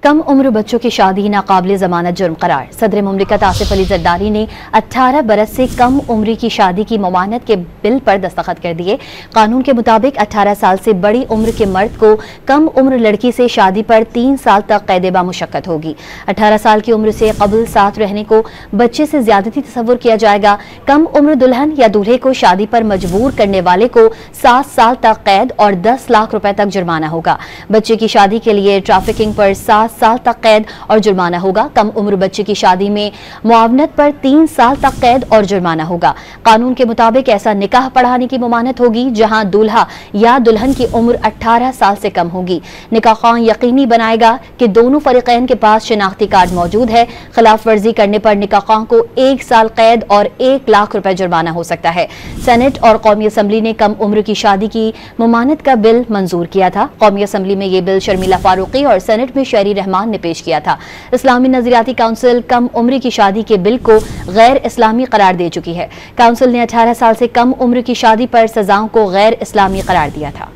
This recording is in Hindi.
कम उम्र बच्चों की शादी नाकाबिल जमानत जुर्म करार। सदर मुमलिकत आसिफ अली जरदारी ने 18 बरस से कम उम्र की शादी की ममानत के बिल पर दस्तखत कर दिए। कानून के मुताबिक 18 साल से बड़ी उम्र के मर्द को कम उम्र लड़की से शादी पर 3 साल तक कैद मुशक्कत होगी। 18 साल की उम्र से कबल साथ रहने को बच्चे से ज्यादती तस्वुर किया जाएगा। कम उम्र दुल्हन या दूल्हे को शादी पर मजबूर करने वाले को 7 साल तक कैद और 10 लाख रुपए तक जुर्माना होगा। बच्चे की शादी के लिए ट्रैफिकिंग पर 7 साल तक कैद और जुर्माना होगा। कम उम्र बच्चे की शादी में मुआवनत पर 3 साल तक कैद और जुर्माना होगा। कानून के मुताबिक ऐसा निकाह पढ़ाने की ममानत होगी जहां दूल्हा या दुल्हन की उम्र 18 साल से कम होगी। निकाह खान यकीनी बनाएगा कि दोनों फरीकैन के पास शिनाख्ती कार्ड मौजूद है। खिलाफ वर्जी करने पर निकाह खान को 1 साल कैद और 1 लाख रुपए जुर्माना हो सकता है। सेनेट और कौमी असम्बली ने कम उम्र की शादी की ममानत का बिल मंजूर किया था। कौमी असम्बली में यह बिल शर्मिला फारूकी और सेनेट में शहरी रहमान ने पेश किया था। इस्लामी नजरियाती काउंसिल कम उम्र की शादी के बिल को गैर इस्लामी करार दे चुकी है। काउंसिल ने 18 साल से कम उम्र की शादी पर सजाओं को गैर इस्लामी करार दिया था।